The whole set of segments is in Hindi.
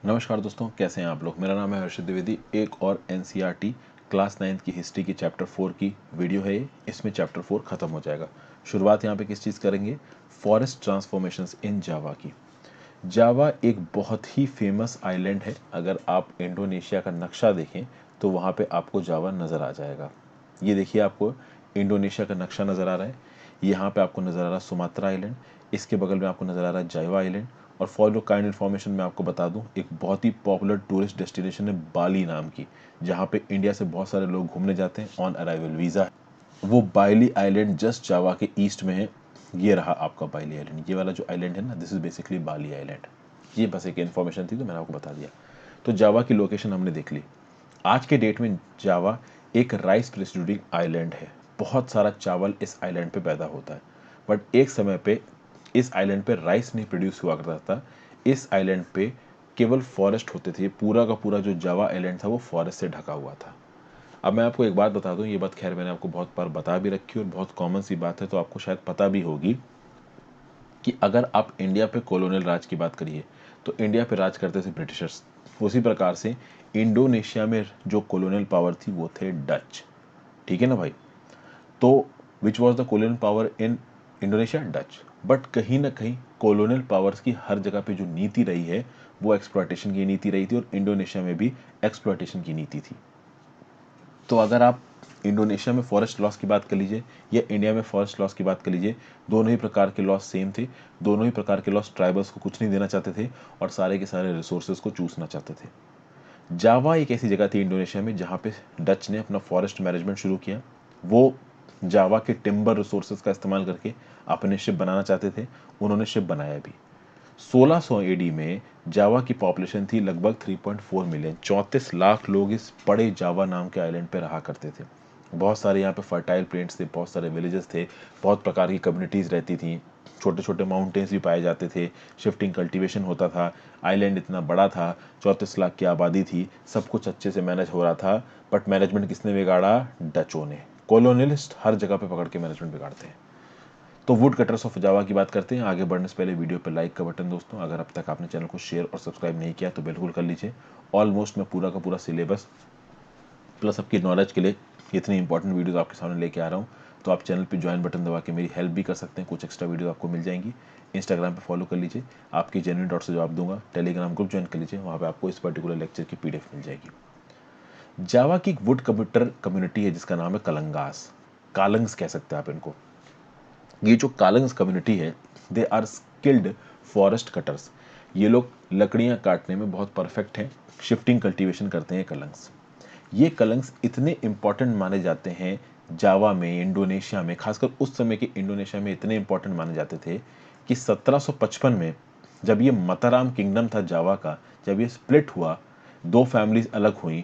नमस्कार दोस्तों, कैसे हैं आप लोग। मेरा नाम है हर्षित द्विवेदी। एक और एनसीईआरटी क्लास 9 की हिस्ट्री की चैप्टर 4 की वीडियो है ये। इसमें चैप्टर 4 खत्म हो जाएगा। शुरुआत यहाँ पे किस चीज़ करेंगे, फॉरेस्ट ट्रांसफॉर्मेशंस इन जावा की। जावा एक बहुत ही फेमस आइलैंड है। अगर आप इंडोनेशिया का नक्शा देखें तो वहाँ पे आपको जावा नज़र आ जाएगा। ये देखिए, आपको इंडोनेशिया का नक्शा नज़र आ रहा है। यहाँ पे आपको नज़र आ रहा है सुमात्रा आइलैंड। इसके बगल में आपको नज़र आ रहा है जावा आइलैंड। और फॉर योर काइंड इन्फॉर्मेशन मैं आपको बता दूं, एक बहुत ही पॉपुलर टूरिस्ट डेस्टिनेशन है बाली नाम की, जहाँ पे इंडिया से बहुत सारे लोग घूमने जाते हैं ऑन अराइवल वीज़ा। वो बाली आइलैंड जस्ट जावा के ईस्ट में है। ये रहा आपका बाली आइलैंड। ये वाला जो आइलैंड है ना, this is basically Bali island. ये बस एक इन्फॉर्मेशन थी तो मैंने आपको बता दिया। तो जावा की लोकेशन हमने देख ली। आज के डेट में जावा एक राइस प्रोड्यूसिंग आइलैंड है। बहुत सारा चावल इस आइलैंड पे पैदा होता है। बट एक समय पे इस आइलैंड पे राइस नहीं प्रोड्यूस हुआ करता था। इस आइलैंड पे केवल फॉरेस्ट होते थे। पूरा का पूरा जो जावा आइलैंड था वो फॉरेस्ट से ढका हुआ था। अब मैं आपको एक बात बता दूं, ये बात खैर मैंने आपको बहुत बार बता भी रखी और बहुत कॉमन सी बात है, तो आपको शायद पता भी होगी कि अगर आप इंडिया पे कॉलोनियल राज की बात करिए तो इंडिया पे राज करते थे ब्रिटिशर्स। उसी प्रकार से इंडोनेशिया में जो कॉलोनियल पावर थी वो थे डच। ठीक है ना भाई। तो which was the colonial power in Indonesia, Dutch. But कहीं ना कहीं कॉलोनियल पावर्स की हर जगह पे जो नीति रही है वो एक्सप्लॉयटेशन की नीति रही थी, और इंडोनेशिया में भी एक्सप्लॉयटेशन की नीति थी। तो अगर आप इंडोनेशिया में फॉरेस्ट लॉस की बात कर लीजिए या इंडिया में फॉरेस्ट लॉस की बात कर लीजिए, दोनों ही प्रकार के लॉस सेम थे। दोनों ही प्रकार के लॉस ट्राइबल्स को कुछ नहीं देना चाहते थे और सारे के सारे रिसोर्सेज को चूसना चाहते थे। जावा एक ऐसी जगह थी इंडोनेशिया में जहाँ पे डच ने अपना फॉरेस्ट मैनेजमेंट शुरू किया। वो जावा के टिम्बर रिसोर्सेज का इस्तेमाल करके अपने शिप बनाना चाहते थे। उन्होंने शिप बनाया भी। 1600 एडी में जावा की पॉपुलेशन थी लगभग 3.4 मिलियन। 34 लाख लोग इस बड़े जावा नाम के आइलैंड पे रहा करते थे। बहुत सारे यहाँ पे फर्टाइल प्लेन्स थे, बहुत सारे विलेजेस थे, बहुत प्रकार की कम्युनिटीज़ रहती थी। छोटे छोटे माउंटेन्स भी पाए जाते थे। शिफ्टिंग कल्टीवेशन होता था। आइलैंड इतना बड़ा था, 34 लाख की आबादी थी, सब कुछ अच्छे से मैनेज हो रहा था। बट मैनेजमेंट किसने बिगाड़ा, डचों ने। कॉलोनियलिस्ट हर जगह पे पकड़ के मैनेजमेंट बिगाड़ते हैं। तो वुड कटर्स ऑफ जावा की बात करते हैं। आगे बढ़ने से पहले वीडियो पर लाइक का बटन दोस्तों, अगर अब तक आपने चैनल को शेयर और सब्सक्राइब नहीं किया तो बिल्कुल कर लीजिए। ऑलमोस्ट मैं पूरा का पूरा सिलेबस प्लस आपकी नॉलेज के लिए इतनी इंपॉर्टेंट वीडियोस आपके सामने लेके आ रहा हूँ। तो आप चैनल पे ज्वाइन बटन दबा के मेरी हेल्प भी कर सकते हैं, कुछ एक्स्ट्रा वीडियो आपको मिल जाएंगी। इंस्टाग्राम पे फॉलो कर लीजिए, आपकी जेन्युइन डॉट से जवाब दूंगा। टेलीग्राम ग्रुप ज्वाइन कर लीजिए, वहाँ पे आपको इस पर्टिकुलर लेक्चर की पीडीएफ मिल जाएगी। जावा की एक वुड कंप्यूटर कम्युनिटी है जिसका नाम है कलंगास। कालंग्स कह सकते हैं आप इनको। ये जो कालंग्स कम्युनिटी है, they are skilled forest cutters. ये लोग लकड़ियां काटने में बहुत परफेक्ट हैं। शिफ्टिंग कल्टीवेशन करते हैं कलंग्स। ये कलंग्स इतने इंपॉर्टेंट माने जाते हैं जावा में, इंडोनेशिया में, खासकर उस समय के इंडोनेशिया में इतने इंपॉर्टेंट माने जाते थे कि 1755 में जब ये मताराम किंगडम था जावा का, जब ये स्प्लिट हुआ, दो फैमिलीज अलग हुई,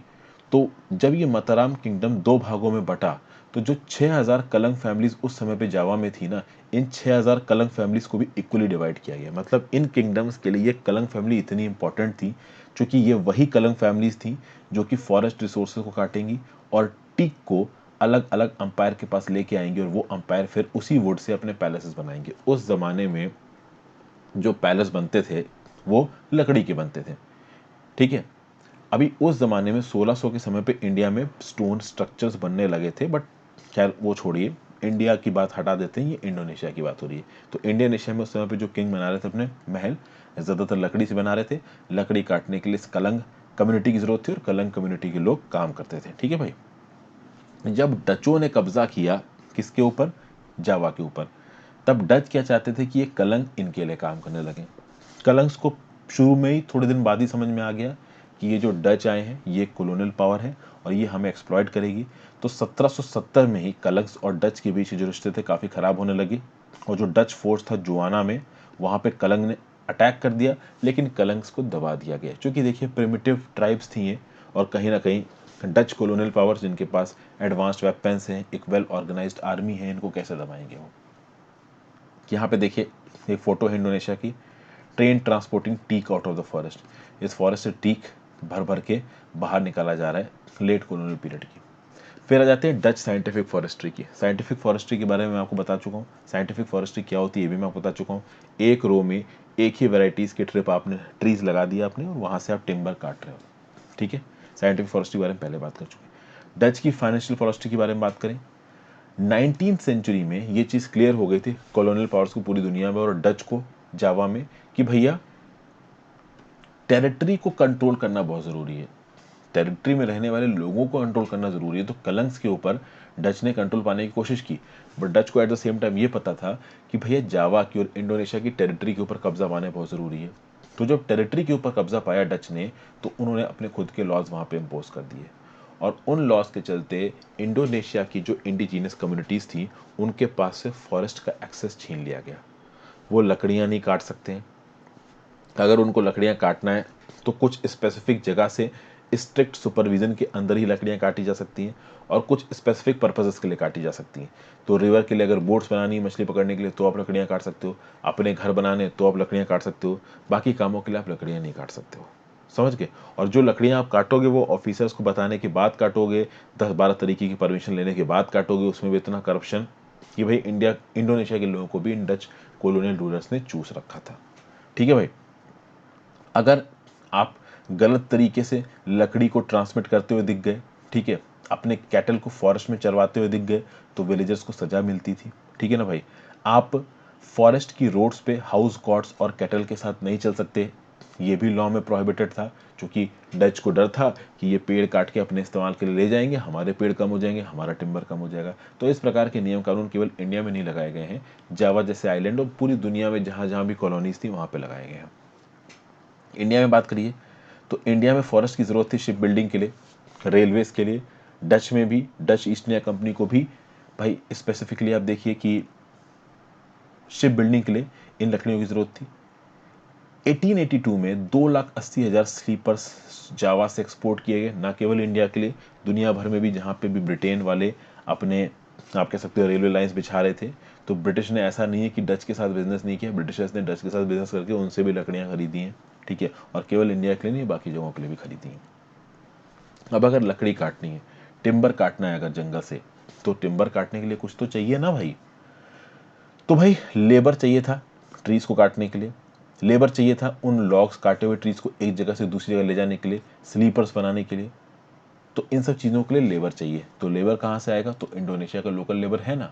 तो जब ये मताराम किंगडम दो भागों में बटा, तो जो 6000 कलंग फैमिलीज उस समय पे जावा में थी ना, इन 6000 कलंग फैमिलीज को भी इक्वली डिवाइड किया गया। मतलब इन किंगडम्स के लिए ये कलंग फैमिली इतनी इंपॉर्टेंट थी, क्योंकि ये वही कलंग फैमिलीज थी जो कि फॉरेस्ट रिसोर्सेज को काटेंगी और टीक को अलग अलग अंपायर के पास लेके आएंगे, और वो अंपायर फिर उसी वुड से अपने पैलेसेस बनाएंगे। उस जमाने में जो पैलेस बनते थे वो लकड़ी के बनते थे। ठीक है। अभी उस जमाने में 1600 के समय पे इंडिया में स्टोन स्ट्रक्चर्स बनने लगे थे, बट खैर वो छोड़िए, इंडिया की बात हटा देते हैं, ये इंडोनेशिया की बात हो रही है। तो इंडोनेशिया में उस समय पे जो किंग बना रहे थे अपने महल, ज़्यादातर लकड़ी से बना रहे थे। लकड़ी काटने के लिए कलंग कम्युनिटी की जरूरत थी और कलंग कम्युनिटी के लोग काम करते थे। ठीक है भाई। जब डचों ने कब्जा किया किसके ऊपर, जावा के ऊपर, तब डच क्या चाहते थे कि ये कलंग इनके लिए काम करने लगे। कलंग्स को शुरू में ही थोड़े दिन बाद ही समझ में आ गया कि ये जो डच आए हैं ये कॉलोनियल पावर है और ये हमें एक्सप्लॉइट करेगी। तो 1770 में ही कलंग्स और डच के बीच जो रिश्ते थे काफ़ी ख़राब होने लगे, और जो डच फोर्स था जुआना में, वहाँ पे कलंग ने अटैक कर दिया, लेकिन कलंग्स को दबा दिया गया। क्योंकि देखिए प्रिमिटिव ट्राइब्स थी ये, और कहीं ना कहीं डच कॉलोनियल पावर्स जिनके पास एडवांस्ड वेपन्स हैं, एक वेल ऑर्गेनाइज्ड आर्मी है, इनको कैसे दबाएंगे वो। यहाँ पे देखिए एक फोटो है इंडोनेशिया की, train transporting teak out of the forest. इस फॉरेस्ट से टीक भर भर के बाहर निकाला जा रहा है लेट कॉलोनियल पीरियड की। फिर आ जाते हैं डच साइंटिफिक फॉरेस्ट्री की। साइंटिफिक फॉरेस्ट्री के बारे में मैं आपको बता चुका हूँ। साइंटिफिक फॉरेस्ट्री क्या होती है ये भी मैं आपको बता चुका हूँ। एक रो में एक ही वेराइटीज़ के ट्रिप आपने ट्रीज लगा दिया आपने और वहाँ से आप टिम्बर काट रहे हो, ठीक है। साइंटिफिक फॉरेस्ट्री के बारे में पहले बात कर चुके हैं। डच की फाइनेंशियल फॉरेस्ट्री के बारे में बात करें, 19th सेंचुरी में ये चीज़ क्लियर हो गई थी कॉलोनियल पावर्स को पूरी दुनिया में और डच को जावा में कि भैया टेरिटरी को कंट्रोल करना बहुत ज़रूरी है, टेरिटरी में रहने वाले लोगों को कंट्रोल करना जरूरी है। तो कलंक्स के ऊपर डच ने कंट्रोल पाने की कोशिश की, बट डच को एट द सेम टाइम ये पता था कि भैया जावा की और इंडोनेशिया की टेरिटरी के ऊपर कब्जा पाना बहुत जरूरी है। तो जब टेरिटरी के ऊपर कब्जा पाया डच ने, तो उन्होंने अपने खुद के लॉज वहां पे इम्पोज कर दिए और उन लॉज के चलते इंडोनेशिया की जो इंडिजीनियस कम्युनिटीज थी उनके पास से फॉरेस्ट का एक्सेस छीन लिया गया। वो लकड़ियां नहीं काट सकते हैं, अगर उनको लकड़ियां काटना है तो कुछ स्पेसिफिक जगह से स्ट्रिक्ट सुपरविजन के अंदर ही लकड़ियां काटी जा सकती हैं और कुछ स्पेसिफिक पर्पसेस के लिए काटी जा सकती हैं। तो रिवर के लिए अगर बोट्स बनानी है मछली पकड़ने के लिए तो आप लकड़ियां काट सकते हो, अपने घर बनाने तो आप लकड़ियां काट सकते हो, बाकी कामों के लिए आप लकड़ियां नहीं काट सकते हो, समझ गए। और जो लकड़ियां आप काटोगे वो ऑफिसर्स को बताने के बाद काटोगे, 10-12 तरीके की परमिशन लेने के बाद काटोगे, उसमें भी इतना करप्शन कि भाई इंडोनेशिया के लोगों को भी इन डच कॉलोनियल रूलर्स ने चूस रखा था, ठीक है भाई। अगर आप गलत तरीके से लकड़ी को ट्रांसमिट करते हुए दिख गए, ठीक है, अपने कैटल को फॉरेस्ट में चरवाते हुए दिख गए, तो विलेजर्स को सजा मिलती थी, ठीक है ना भाई। आप फॉरेस्ट की रोड्स पे हाउस गॉड्स और कैटल के साथ नहीं चल सकते, ये भी लॉ में प्रोहिबिटेड था, क्योंकि डच को डर था कि ये पेड़ काट के अपने इस्तेमाल के लिए ले जाएंगे, हमारे पेड़ कम हो जाएंगे, हमारा टिम्बर कम हो जाएगा। तो इस प्रकार के नियम कानून केवल इंडिया में नहीं लगाए गए हैं, जावा जैसे आइलैंड और पूरी दुनिया में जहां जहां भी कॉलोनीज थी वहां पे लगाए गए हैं। इंडिया में बात करिए तो इंडिया में फॉरेस्ट की ज़रूरत थी शिप बिल्डिंग के लिए, रेलवेज के लिए, डच में भी, डच ईस्ट इंडिया कंपनी को भी भाई स्पेसिफिकली आप देखिए कि शिप बिल्डिंग के लिए इन लकड़ियों की ज़रूरत थी। 1882 में 2,80,000 स्लीपर्स जावा से एक्सपोर्ट किए गए, ना केवल इंडिया के लिए, दुनिया भर में भी जहाँ पे भी ब्रिटेन वाले अपने आप कह सकते हो रेलवे लाइंस बिछा रहे थे। तो ब्रिटिश ने ऐसा नहीं है कि डच के साथ बिजनेस नहीं किया, ब्रिटिशर्स ने डच के साथ बिजनेस करके उनसे भी लकड़ियाँ खरीदी हैं, ठीक है, और केवल इंडिया के लिए नहीं बाकी जगहों के लिए भी खरीदी हैं। अब अगर लकड़ी काटनी है, टिम्बर काटना है अगर जंगल से, तो टिम्बर काटने के लिए कुछ तो चाहिए ना भाई। तो भाई लेबर चाहिए था ट्रीज को काटने के लिए, लेबर चाहिए था उन लॉग्स काटे हुए ट्रीज को एक जगह से दूसरी जगह ले जाने के लिए, स्लीपर्स बनाने के लिए। तो इन सब चीज़ों के लिए लेबर चाहिए, तो लेबर कहाँ से आएगा, तो इंडोनेशिया का लोकल लेबर है ना।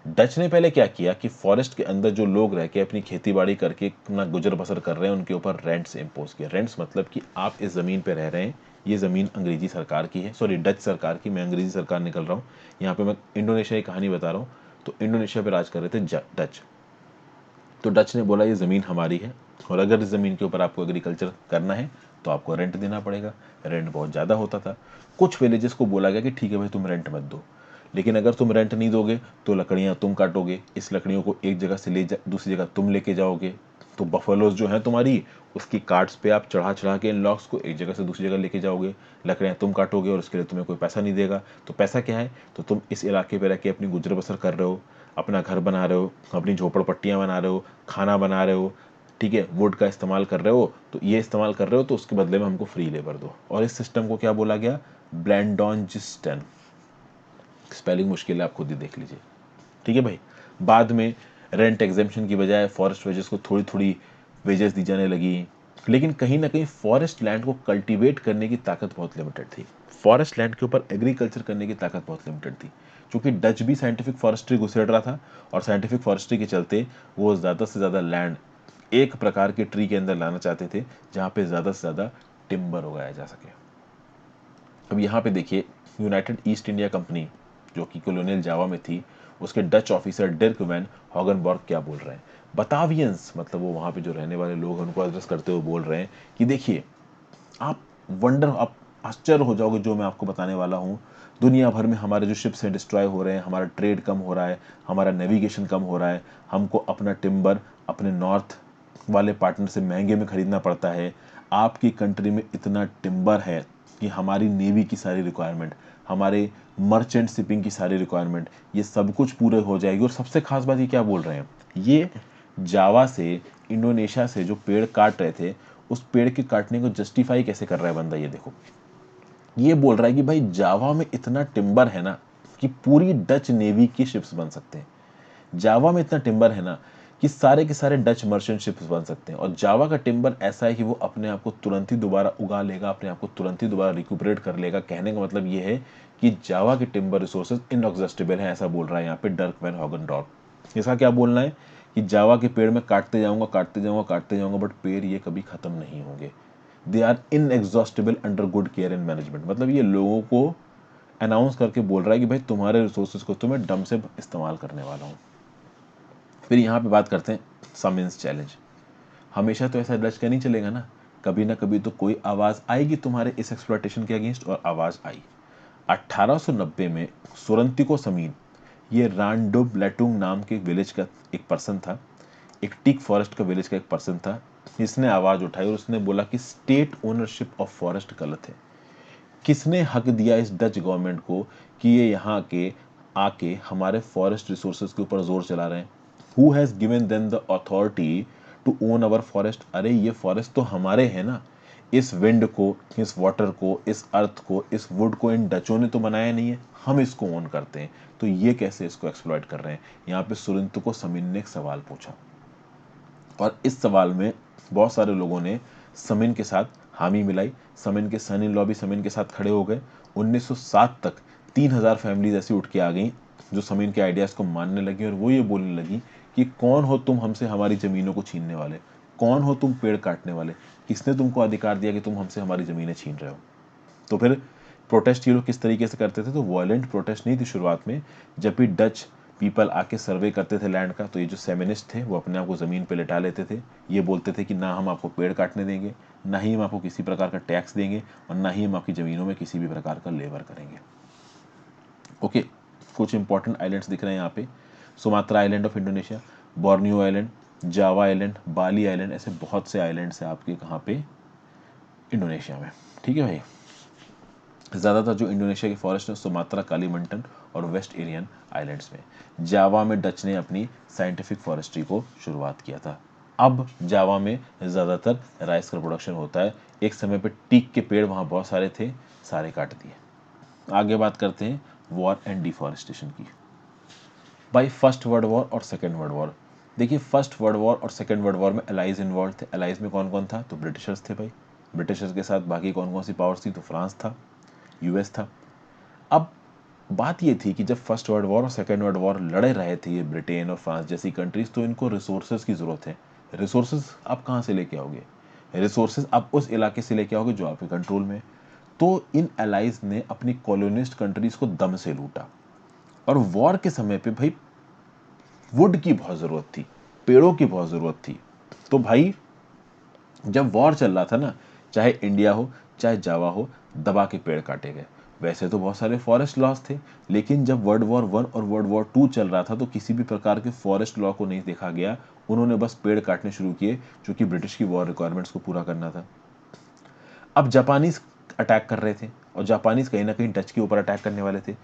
डच ने पहले क्या किया कि फॉरेस्ट के अंदर जो लोग रह के अपनी खेती बाड़ी करके अपना गुजर बसर कर रहे हैं उनके ऊपर रेंट्स इम्पोज किया। रेंट्स मतलब कि आप इस ज़मीन पे रह रहे हैं, ये ज़मीन अंग्रेजी सरकार की है, सॉरी डच सरकार की, मैं अंग्रेजी सरकार निकल रहा हूँ यहाँ पे, मैं इंडोनेशिया की कहानी बता रहा हूँ। तो इंडोनेशिया पे राज कर रहे थे डच। तो डच ने बोला ये ज़मीन हमारी है और अगर इस ज़मीन के ऊपर आपको एग्रीकल्चर करना है तो आपको रेंट देना पड़ेगा। रेंट बहुत ज़्यादा होता था। कुछ विलेजेस को बोला गया कि ठीक है भाई तुम रेंट मत दो, लेकिन अगर तुम रेंट नहीं दोगे तो लकड़ियाँ तुम काटोगे, इस लकड़ियों को एक जगह से दूसरी जगह तुम लेके जाओगे। तो बफलोज जो हैं तुम्हारी, उसकी कार्ड्स पे आप चढ़ा चढ़ा के इन लॉक्स को एक जगह से दूसरी जगह लेके जाओगे, लकड़ियाँ तुम काटोगे और उसके लिए तुम्हें कोई पैसा नहीं देगा। तो पैसा क्या है, तो तुम इस इलाके पे रह के अपनी गुजर बसर कर रहे हो, अपना घर बना रहे हो, अपनी झोपड़पट्टियाँ बना रहे हो, खाना बना रहे हो, ठीक है, वुड का इस्तेमाल कर रहे हो, तो ये इस्तेमाल कर रहे हो तो उसके बदले में हमको फ्री लेबर दो। और इस सिस्टम को क्या बोला गया, ब्लैंडोंजिस्टन। स्पेलिंग मुश्किल है, आप खुद ही देख लीजिए, ठीक है भाई। बाद में रेंट एग्जेम्पशन की बजाय फॉरेस्ट वेजेस को थोड़ी थोड़ी वेजेस दी जाने लगी, लेकिन कहीं ना कहीं फॉरेस्ट लैंड को कल्टीवेट करने की ताकत बहुत लिमिटेड थी। फॉरेस्ट लैंड के ऊपर एग्रीकल्चर करने की ताकत बहुत लिमिटेड थी, क्योंकि डच भी साइंटिफिक फॉरेस्ट्री घुसेड़ रहा था और साइंटिफिक फॉरेस्ट्री के चलते वो ज़्यादा से ज़्यादा लैंड एक प्रकार के ट्री के अंदर लाना चाहते थे जहाँ पे ज़्यादा से ज़्यादा टिम्बर उगाया जा सके। अब यहाँ पे देखिए, यूनाइटेड ईस्ट इंडिया कंपनी जो कि कॉलोनियल जावा में थी, उसके डच ऑफिसर डिर्क वैन हॉगनबर्ग क्या बोल रहे हैं, बतावियंस मतलब वो वहाँ पे जो रहने वाले लोग हैं उनको एड्रेस करते हुए बोल रहे हैं कि देखिए, आप आश्चर्य हो जाओगे जो मैं आपको बताने वाला हूँ। दुनिया भर में हमारे जो शिप्स हैं डिस्ट्रॉय हो रहे हैं, हमारा ट्रेड कम हो रहा है, हमारा नेविगेशन कम हो रहा है, हमको अपना टिम्बर अपने नॉर्थ वाले पार्टनर से महंगे में खरीदना पड़ता है। आपकी कंट्री में इतना टिम्बर है कि हमारी नेवी की सारी रिक्वायरमेंट, हमारे मर्चेंट शिपिंग की सारी रिक्वायरमेंट, ये सब कुछ पूरे हो जाएगी। और सबसे खास बात ये क्या बोल रहे हैं, ये जावा से, इंडोनेशिया से जो पेड़ काट रहे थे, उस पेड़ के काटने को जस्टिफाई कैसे कर रहा है बंदा, ये देखो। ये बोल रहा है कि भाई जावा में इतना टिम्बर है ना कि पूरी डच नेवी की शिप्स बन सकते हैं। जावा में इतना टिम्बर है ना कि सारे के सारे डच मर्चेंट शिप्स बन सकते हैं। और जावा का टिम्बर ऐसा है कि वो अपने आप को तुरंत ही दोबारा उगा लेगा, अपने आप को तुरंत ही दोबारा रिक्यूपरेट कर लेगा। कहने का मतलब ये है कि जावा के टिम्बर रिसोर्सेज इनएग्जॉस्टिबल है, ऐसा बोल रहा है यहाँ पे डर्क वैन हॉगनडॉर्फ। इसका क्या बोलना है कि जावा के पेड़ में काटते जाऊंगा काटते जाऊंगा काटते जाऊंगा, बट पेड़ ये कभी खत्म नहीं होंगे। They are inexhaustible under good care and management. मतलब ये लोगों को अनाउंस करके बोल रहा है कि भाई तुम्हारे रिसोर्सेज को तो मैं दम से इस्तेमाल करने वाला हूँ। फिर यहाँ पे बात करते हैं समिंस चैलेंज। हमेशा तो ऐसा डच का नहीं चलेगा ना कभी तो कोई आवाज़ आएगी तुम्हारे इस एक्सप्लॉयटेशन के अगेंस्ट, और आवाज़ आई। 1890 में सुरंतिको समीन, ये रानडुब लेटुंग नाम के विलेज का एक पर्सन था, एक टीक फॉरेस्ट का विलेज का एक पर्सन था। इसने आवाज़ उठाई और उसने बोला कि स्टेट ओनरशिप ऑफ फॉरेस्ट गलत है। किसने हक दिया इस डच गवर्नमेंट को कि ये यहाँ के आके हमारे फॉरेस्ट रिसोर्सेज के ऊपर जोर चला रहे हैं? Who has given them the authority to own our forest? अरे ये फॉरेस्ट तो हमारे हैं ना। इस विंड को, इस वाटर को, इस अर्थ को, इस वुड को इन डचों ने तो बनाया नहीं है, हम इसको ओन करते हैं, तो ये कैसे इसको एक्सप्लॉइट कर रहे हैं? यहाँ पे सुरिंतुको समिन ने एक सवाल पूछा, और इस सवाल में बहुत सारे लोगों ने समिन के साथ हामी मिलाई। समिन के सन इन लॉ भी समिन के साथ खड़े हो गए। 1907 तक 3000 फैमिलीज ऐसी उठ के आ गई जो समिन के आइडियाज़ को मानने लगी, और वो ये बोलने लगी कि कौन हो तुम हमसे हमारी ज़मीनों को छीनने वाले, कौन हो तुम पेड़ काटने वाले, किसने तुमको अधिकार दिया कि तुम हमसे हमारी ज़मीनें छीन रहे हो? तो फिर प्रोटेस्ट ये लोग किस तरीके से करते थे? तो वायलेंट प्रोटेस्ट नहीं थी शुरुआत में। जब भी डच पीपल आके सर्वे करते थे लैंड का, तो ये जो सेमिनिस्ट थे वो अपने आप को ज़मीन पे लिटा लेते थे। ये बोलते थे कि ना हम आपको पेड़ काटने देंगे, ना ही हम आपको किसी प्रकार का टैक्स देंगे, और ना ही हम आपकी ज़मीनों में किसी भी प्रकार का लेबर करेंगे। ओके, कुछ इंपॉर्टेंट आइलैंड्स दिख रहे हैं यहाँ पे। Sumatra island of Indonesia, Borneo island, Java island, Bali island, ऐसे बहुत से आइलैंड्स हैं आपके कहाँ पे? इंडोनेशिया में। ठीक है भाई। ज़्यादातर जो इंडोनेशिया के फॉरेस्ट है सुमात्रा, कालीमंटन और वेस्ट एरियन आइलैंड्स में। जावा में डच ने अपनी साइंटिफिक फॉरेस्ट्री को शुरुआत किया था। अब जावा में ज़्यादातर राइस का प्रोडक्शन होता है। एक समय पे टीक के पेड़ वहाँ बहुत सारे थे, सारे काट दिए। आगे बात करते हैं वॉर एंड डिफॉरेस्टेशन की। भाई फर्स्ट वर्ल्ड वॉर और सेकेंड वर्ल्ड वॉर। देखिए फर्स्ट वर्ल्ड वॉर और सेकेंड वर्ल्ड वॉर में अलाइज इन्वॉल्व थे। अलाइज में कौन कौन था? तो ब्रिटिशर्स थे भाई। ब्रिटिशर्स के साथ बाकी कौन कौन सी पावर्स थी? तो फ्रांस था, यूएस था। अब बात ये थी कि जब फर्स्ट वर्ल्ड वॉर और सेकेंड वर्ल्ड वॉर लड़े रहे थे ये ब्रिटेन और फ्रांस जैसी कंट्रीज, तो इनको रिसोर्सेज की ज़रूरत है। रिसोर्सेज आप कहाँ से लेके आओगे? रिसोर्सेज आप उस इलाके से लेके आओगे जो आपके कंट्रोल में। तो इन एलाइज ने अपनी कॉलोनिस्ट कंट्रीज को दम से लूटा। और वॉर के समय पे भाई वुड की बहुत ज़रूरत थी, पेड़ों की बहुत ज़रूरत थी। तो भाई जब वॉर चल रहा था ना, चाहे इंडिया हो चाहे जावा हो, दबा के पेड़ काटे गए। वैसे तो बहुत सारे फॉरेस्ट लॉस थे, लेकिन जब वर्ल्ड वॉर वन और वर्ल्ड वॉर टू चल रहा था तो किसी भी प्रकार के फॉरेस्ट लॉ को नहीं देखा गया। उन्होंने बस पेड़ काटने शुरू किए, क्योंकि ब्रिटिश की वॉर रिक्वायरमेंट्स को पूरा करना था। अब जापानीज अटैक कर रहे थे, और जापानीज कहीं ना कहीं डच के ऊपर अटैक करने वाले थे।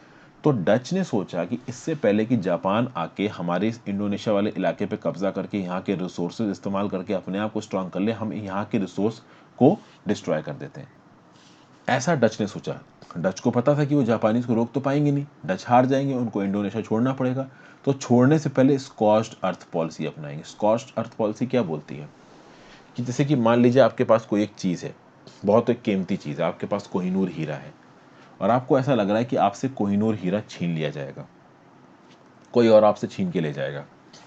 तो डच ने सोचा कि इससे पहले कि जापान आके हमारे इस इंडोनेशिया वाले इलाके पे कब्जा करके यहाँ के रिसोर्सेज इस्तेमाल करके अपने आप को स्ट्रांग कर ले, हम यहाँ के रिसोर्स को डिस्ट्रॉय कर देते हैं। ऐसा डच ने सोचा। डच को पता था कि वो जापानीज को रोक तो पाएंगे नहीं, डच हार जाएंगे, उनको इंडोनेशिया छोड़ना पड़ेगा। तो छोड़ने से पहले स्कॉच्ड अर्थ पॉलिसी अपनाएंगे। स्कॉच्ड अर्थ पॉलिसी क्या बोलती है कि जैसे कि मान लीजिए आपके पास कोई एक चीज़ है, बहुत एक कीमती चीज़ है, आपके पास कोहिनूर हीरा है, और आपको ऐसा लग रहा है कि आपसे कोहिनूर हीरा छीन लिया जाएगा, कोई और आपसे छीन के ले जाएगा।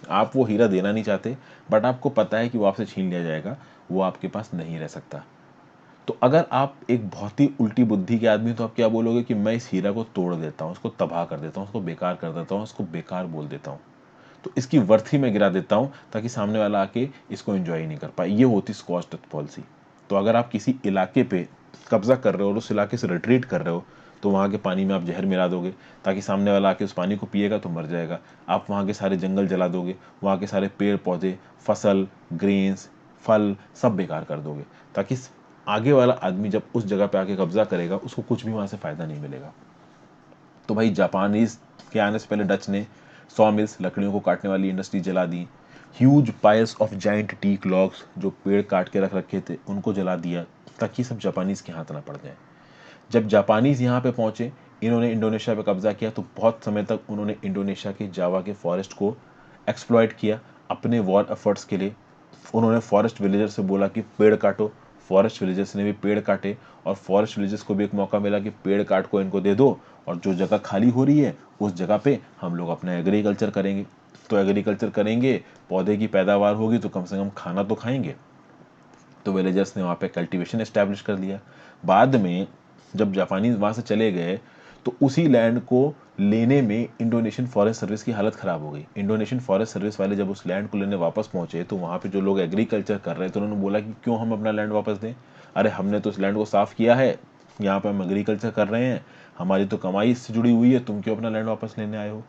आप वो हीरा देना नहीं चाहते, बट आपको पता है कि वो आपसे छीन लिया जाएगा, वो आपके पास नहीं रह सकता। तो अगर आप एक बहुत ही उल्टी बुद्धि के आदमी, तो आप क्या बोलोगे कि मैं इस हीरा को तोड़ देता हूँ, उसको तबाह कर देता हूँ, उसको बेकार कर देता हूँ, उसको बेकार बोल देता हूँ, तो इसकी वर्थ ही मैं गिरा देता हूँ, ताकि सामने वाला आके इसको एंजॉय नहीं कर पाए। ये होती स्क्वाश डेथ पॉलिसी। तो अगर आप किसी इलाके पे कब्जा कर रहे हो और उस इलाके से रिट्रीट कर रहे हो, तो वहाँ के पानी में आप जहर मिला दोगे, ताकि सामने वाला आके उस पानी को पिएगा तो मर जाएगा। आप वहाँ के सारे जंगल जला दोगे, वहाँ के सारे पेड़ पौधे, फसल, ग्रेन्स, फल सब बेकार कर दोगे, ताकि आगे वाला आदमी जब उस जगह पे आके कब्जा करेगा उसको कुछ भी वहाँ से फ़ायदा नहीं मिलेगा। तो भाई जापानीज के आने से पहले डच ने सॉ मिल्स, लकड़ियों को काटने वाली इंडस्ट्री जला दी। Huge piles of giant teak logs, जो पेड़ काट के रख रखे थे, उनको जला दिया, ताकि सब जापानीज के हाथ ना पड़ जाए। जब जापानीज़ यहाँ पे पहुँचे, इन्होंने इंडोनेशिया पे कब्जा किया, तो बहुत समय तक उन्होंने इंडोनेशिया के जावा के फॉरेस्ट को एक्सप्लॉइट किया अपने वॉर एफर्ट्स के लिए। उन्होंने फॉरेस्ट विलेजर से बोला कि पेड़ काटो, फॉरेस्ट विलेजर्स ने भी पेड़ काटे, और फॉरेस्ट विलेजर्स को भी एक मौका मिला कि पेड़ काट को इनको दे दो, और जो जगह खाली हो रही है उस जगह पे हम लोग अपना एग्रीकल्चर करेंगे। तो एग्रीकल्चर करेंगे, पौधे की पैदावार होगी, तो कम से कम खाना तो खाएंगे। तो विलेजर्स ने वहाँ पे कल्टीवेशन एस्टैब्लिश कर लिया। बाद में जब जापानीज वहाँ से चले गए, तो उसी लैंड को लेने में इंडोनेशियन फॉरेस्ट सर्विस की हालत ख़राब हो गई। इंडोनेशियन फॉरेस्ट सर्विस वाले जब उस लैंड को लेने वापस पहुंचे, तो वहाँ पे जो लोग एग्रीकल्चर कर रहे थे उन्होंने बोला कि क्यों हम अपना लैंड वापस दें, अरे हमने तो इस लैंड को साफ़ किया है, यहाँ पे हम एग्रीकल्चर कर रहे हैं, हमारी तो कमाई इससे जुड़ी हुई है, तुम क्यों अपना लैंड वापस लेने आए हो।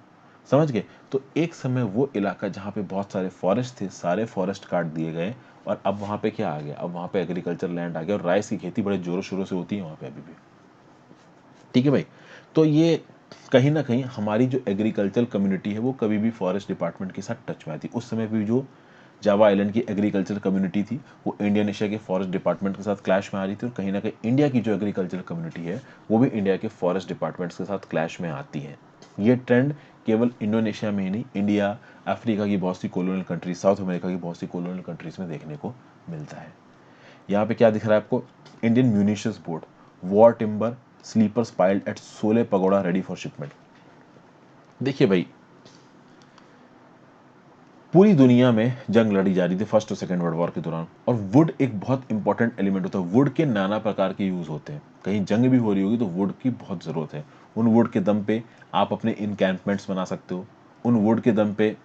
समझ गए। तो एक समय वो इलाका जहाँ पे बहुत सारे फॉरेस्ट थे, सारे फॉरेस्ट काट दिए गए, और अब वहाँ पे क्या आ गया, अब वहाँ पे एग्रीकल्चर लैंड आ गया, और राइस की खेती बड़े जोरों शोरों से होती है वहाँ पे अभी भी। ठीक है भाई। तो ये कहीं ना कहीं हमारी जो एग्रीकल्चर कम्युनिटी है वो कभी भी फॉरेस्ट डिपार्टमेंट के साथ टच में आती। उस समय भी जो जावा आइलैंड की एग्रीकल्चर कम्युनिटी थी वो इंडोनेशिया के फॉरेस्ट डिपार्टमेंट के साथ क्लैश में आ रही थी, और कहीं ना कहीं इंडिया की जो एग्रीकल्चर कम्युनिटी है वो भी इंडिया के फॉरेस्ट डिपार्टमेंट्स के साथ क्लैश में आती है। ये ट्रेंड केवल इंडोनेशिया में ही नहीं, इंडिया, अफ्रीका की बहुत सी कोलोनियल कंट्रीज, साउथ अमेरिका की बहुत सी कोलोनियल कंट्रीज में देखने को मिलता है। यहाँ पे क्या दिख रहा है आपको, Indian munitions board, war timber, sleepers piled at Sule pagoda ready for shipment. देखिए भाई, पूरी दुनिया में जंग लड़ी जा रही थी फर्स्ट और सेकंड वर्ल्ड वॉर के दौरान, और वुड एक बहुत इंपॉर्टेंट एलिमेंट होता है। वुड के नाना प्रकार के यूज होते हैं, कहीं जंग भी हो रही होगी तो वुड की बहुत जरूरत है। उन वुड के दम पे आप अपने इनकैंपमेंट्स बना सकते हो, उन वुड के दम पे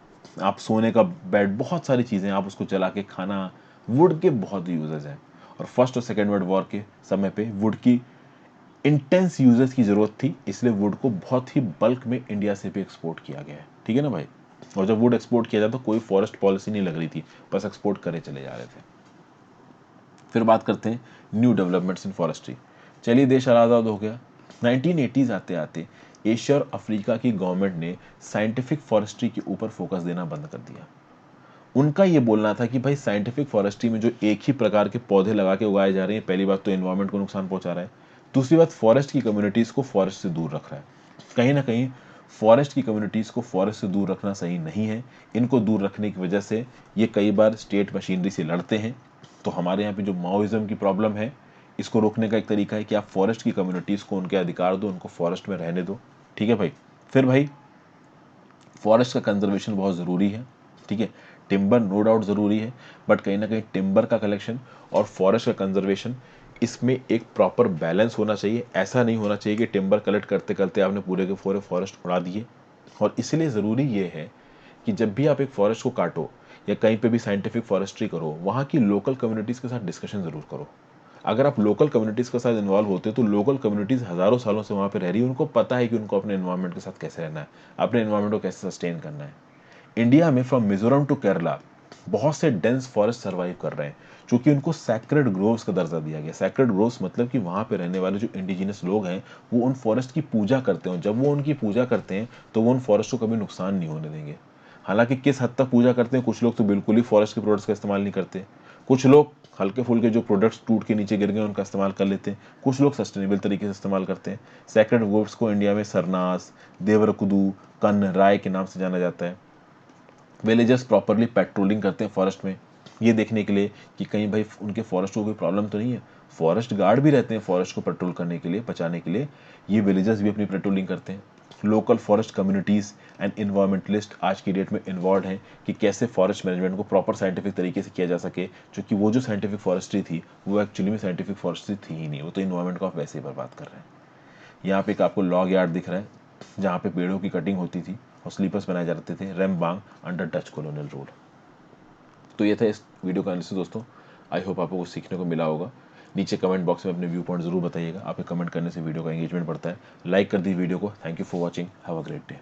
आप सोने का बेड, बहुत सारी चीजें, आप उसको जला के खाना, वुड के बहुत यूजेस हैं। और फर्स्ट और सेकेंड वर्ल्ड वॉर के समय पे वुड की इंटेंस यूजेस की जरूरत थी, इसलिए वुड को बहुत ही बल्क में इंडिया से भी एक्सपोर्ट किया गया है। ठीक है ना भाई। और जब वुड एक्सपोर्ट किया जाता तो कोई फॉरेस्ट पॉलिसी नहीं लग रही थी, बस एक्सपोर्ट करे चले जा रहे थे। फिर बात करते हैं न्यू डेवलपमेंट्स इन फॉरेस्ट्री। चलिए, देश आज़ाद हो गया। 1980s आते आते एशिया और अफ्रीका की गवर्नमेंट ने साइंटिफिक फॉरेस्ट्री के ऊपर फोकस देना बंद कर दिया। उनका ये बोलना था कि भाई साइंटिफिक फॉरेस्ट्री में जो एक ही प्रकार के पौधे लगा के उगाए जा रहे हैं, पहली बात तो एनवायरनमेंट को नुकसान पहुंचा रहा है, दूसरी बात फॉरेस्ट की कम्युनिटीज को फॉरेस्ट से दूर रख रहा है। कहीं ना कहीं फॉरेस्ट की कम्युनिटीज को फॉरेस्ट से दूर रखना सही नहीं है। इनको दूर रखने की वजह से ये कई बार स्टेट मशीनरी से लड़ते हैं। तो हमारे यहाँ पे जो माओइज्म की प्रॉब्लम है, इसको रोकने का एक तरीका है कि आप फॉरेस्ट की कम्युनिटीज को उनके अधिकार दो, उनको फॉरेस्ट में रहने दो। ठीक है भाई। फिर भाई, फॉरेस्ट का कंजर्वेशन बहुत ज़रूरी है। ठीक है, टिम्बर नो डाउट ज़रूरी है, बट कहीं ना कहीं टिम्बर का कलेक्शन और फॉरेस्ट का कंजर्वेशन, इसमें एक प्रॉपर बैलेंस होना चाहिए। ऐसा नहीं होना चाहिए कि टिम्बर कलेक्ट करते करते आपने पूरे के पूरे फॉरेस्ट उड़ा दिए। और इसलिए ज़रूरी ये है कि जब भी आप एक फॉरेस्ट को काटो या कहीं पे भी साइंटिफिक फॉरेस्ट्री करो, वहाँ की लोकल कम्युनिटीज़ के साथ डिस्कशन ज़रूर करो। अगर आप लोकल कम्युनिटीज़ के साथ इन्वॉल्व होते हो, तो लोकल कम्युनिटीज़ हज़ारों सालों से वहाँ पे रह रही है, उनको पता है कि उनको अपने एनवायरनमेंट के साथ कैसे रहना है, अपने एनवायरनमेंट को कैसे सस्टेन करना है। इंडिया में फ्रॉम मिजोरम टू केरला बहुत से डेंस फॉरेस्ट सर्वाइव कर रहे हैं, क्योंकि उनको सैक्रेड ग्रोव्स का दर्जा दिया गया। सैक्रेड ग्रोव्स मतलब कि वहाँ पे रहने वाले जो इंडिजिनस लोग हैं वो उन फॉरेस्ट की पूजा करते हैं। जब वो उनकी पूजा करते हैं तो वो उन फॉरेस्ट को कभी नुकसान नहीं होने देंगे। हालांकि किस हद तक पूजा करते हैं, कुछ लोग तो बिल्कुल ही फॉरेस्ट के प्रोडक्ट्स का इस्तेमाल नहीं करते, कुछ लोग हल्के फुल्के जो प्रोडक्ट्स टूट के नीचे गिर गए उनका इस्तेमाल कर लेते हैं, कुछ लोग सस्टेनेबल तरीके से इस्तेमाल करते हैं। सैक्रेड ग्रोव्स को इंडिया में सरनास, देवरकुदू, कन्न, राय के नाम से जाना जाता है। विलेजर्स प्रॉपरली पेट्रोलिंग करते हैं फॉरेस्ट में, ये देखने के लिए कि कहीं भाई उनके फॉरेस्ट को कोई प्रॉब्लम तो नहीं है। फॉरेस्ट गार्ड भी रहते हैं फॉरेस्ट को पेट्रोल करने के लिए, बचाने के लिए। ये विलेजर्स भी अपनी पेट्रोलिंग करते हैं। Local forest communities and environmentalist आज की डेट में इन्वॉल्व हैं कि कैसे फॉरेस्ट मैनेजमेंट को प्रॉपर साइंटिफिक तरीके से किया जा सके, क्योंकि वो जो साइंटिफिक फॉरेस्ट्री थी वो एक्चुअली में साइंटिफिक फॉरेस्ट्री थी ही नहीं, वो तो इन्वायरमेंट को आप वैसे ही बर्बाद कर रहे हैं। यहाँ पे एक आपको लॉग यार्ड दिख रहा है जहाँ पे पेड़ों की कटिंग होती थी और स्लीपर्स बनाए जाते थे, रेमबांग, अंडर डच कॉलोनियल रूल। तो ये था इस वीडियो का एनालिसिस दोस्तों। आई होप आपको कुछ सीखने को मिला होगा। नीचे कमेंट बॉक्स में अपने व्यू पॉइंट जरूर बताइएगा, आपके कमेंट करने से वीडियो का एंगेजमेंट बढ़ता है। लाइक कर दी वीडियो को। Thank you for watching, have a great day.